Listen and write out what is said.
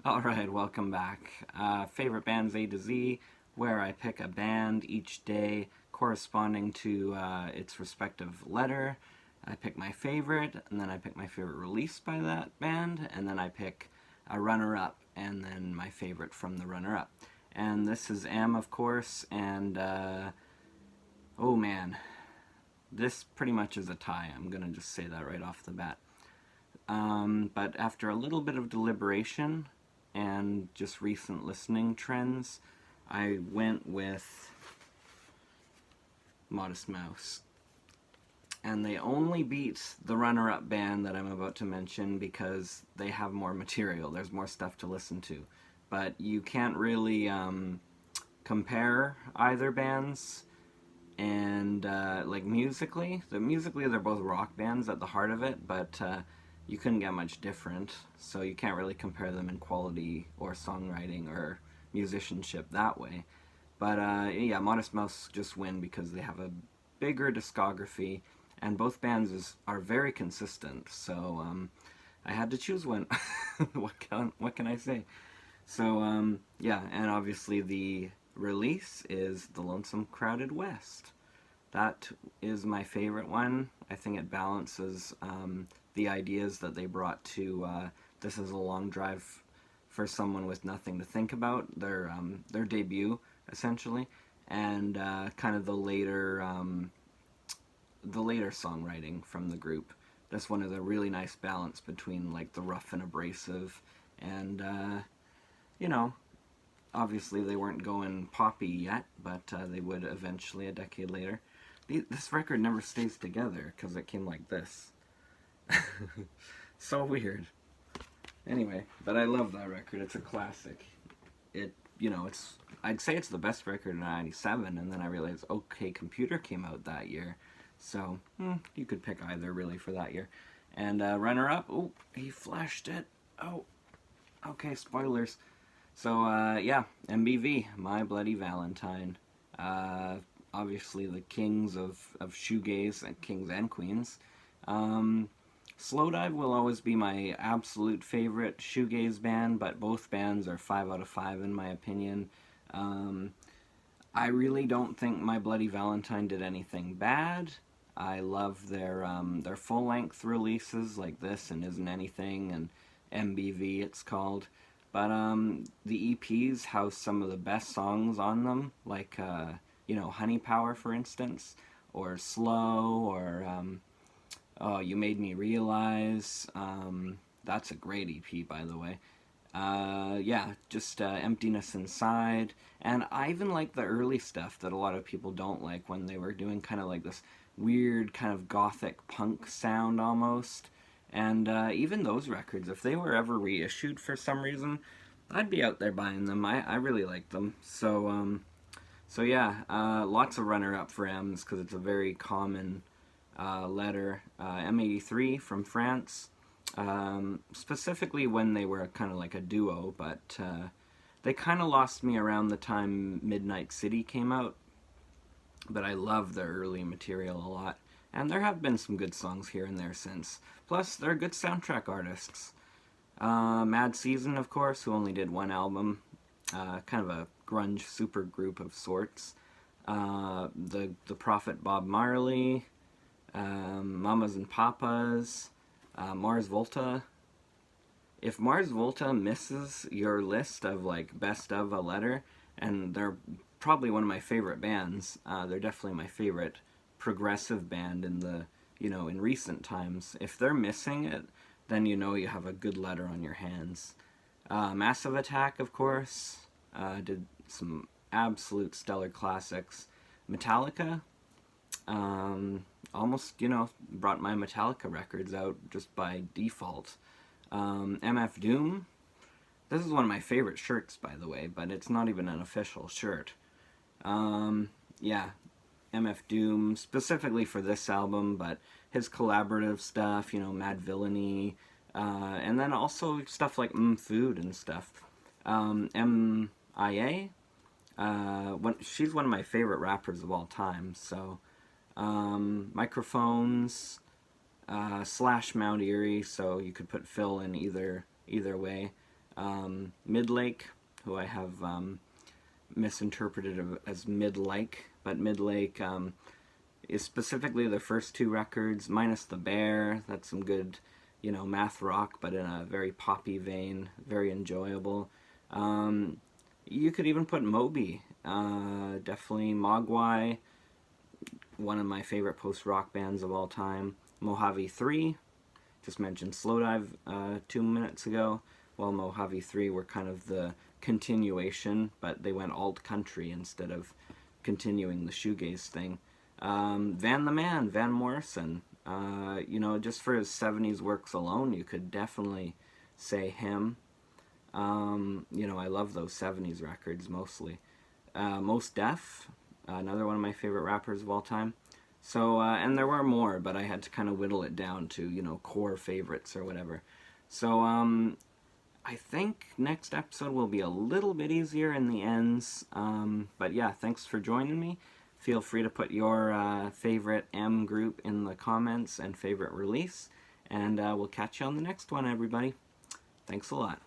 Alright, welcome back. Favorite bands A to Z, where I pick a band each day corresponding to its respective letter. I pick my favorite, and then I pick my favorite release by that band, and then I pick a runner-up, and then my favorite from the runner-up. And this is M, of course, and oh man, this pretty much is a tie. I'm gonna just say that right off the bat. But after a little bit of deliberation and just recent listening trends, I went with Modest Mouse. And they only beat the runner-up band that I'm about to mention because they have more material. There's more stuff to listen to. But you can't really compare either bands. And like musically they're both rock bands at the heart of it, but you couldn't get much different, so you can't really compare them in quality or songwriting or musicianship that way. But yeah, Modest Mouse just win because they have a bigger discography, and both bands are very consistent. So I had to choose one. What can I say? So yeah, and obviously the release is The Lonesome Crowded West. That is my favorite one. I think it balances the ideas that they brought to This Is a Long Drive for Someone with Nothing to Think About, their debut, essentially, and kind of the later songwriting from the group. This one is a really nice balance between like the rough and abrasive, and you know, obviously they weren't going poppy yet, but they would eventually a decade later. This record never stays together because it came like this. So weird. Anyway, but I love that record. It's a classic. I'd say it's the best record in '97, and then I realized OK Computer came out that year. So, you could pick either really for that year. And runner-up, oh, he flashed it. Oh, okay, spoilers. So, yeah, MBV, My Bloody Valentine. Obviously the kings of shoegaze, and kings and queens. Slowdive will always be my absolute favorite shoegaze band, but both bands are 5 out of 5 in my opinion. I really don't think My Bloody Valentine did anything bad. I love their full-length releases like this and Isn't Anything and MBV it's called. But the EPs house some of the best songs on them, like Honey Power, for instance, or Slow, or Oh, You Made Me Realize. That's a great EP, by the way. Yeah, just Emptiness Inside. And I even like the early stuff that a lot of people don't like, when they were doing kind of like this weird kind of gothic punk sound almost. And even those records, if they were ever reissued for some reason, I'd be out there buying them. I really like them. So yeah, lots of runner-up for M's because it's a very common letter. M83 from France, specifically when they were kind of like a duo, but they kind of lost me around the time Midnight City came out. But I love their early material a lot, and there have been some good songs here and there since. Plus, they're good soundtrack artists. Mad Season, of course, who only did one album, kind of a grunge supergroup of sorts. The Prophet Bob Marley, Mamas and Papas, Mars Volta. If Mars Volta misses your list of like best of a letter, and they're probably one of my favorite bands, they're definitely my favorite progressive band in recent times. If they're missing it, then you have a good letter on your hands. Massive Attack, of course, did some absolute stellar classics. Metallica, almost, brought my Metallica records out just by default. MF Doom, this is one of my favorite shirts, by the way, but it's not even an official shirt. Yeah, MF Doom, specifically for this album, but his collaborative stuff, Mad Villainy, and then also stuff like Food and stuff. MIA, she's one of my favorite rappers of all time, so Microphones, / Mount Erie, so you could put Phil in either way. Midlake, who I have misinterpreted as Midlake, but Midlake is specifically the first two records, minus The Bear. That's some good, you know, math rock, but in a very poppy vein, very enjoyable. You could even put Moby, definitely Mogwai, one of my favorite post-rock bands of all time. Mojave 3, just mentioned Slowdive 2 minutes ago. Well, Mojave 3 were kind of the continuation, but they went alt country instead of continuing the shoegaze thing. Van the Man, Van Morrison, you know, just for his 70s works alone, you could definitely say him. You know, I love those 70s records mostly. Mos Def, another one of my favorite rappers of all time. So, and there were more, but I had to kind of whittle it down to, you know, core favorites or whatever. So, I think next episode will be a little bit easier in the ends. But yeah, thanks for joining me. Feel free to put your favorite M group in the comments and favorite release. And we'll catch you on the next one, everybody. Thanks a lot.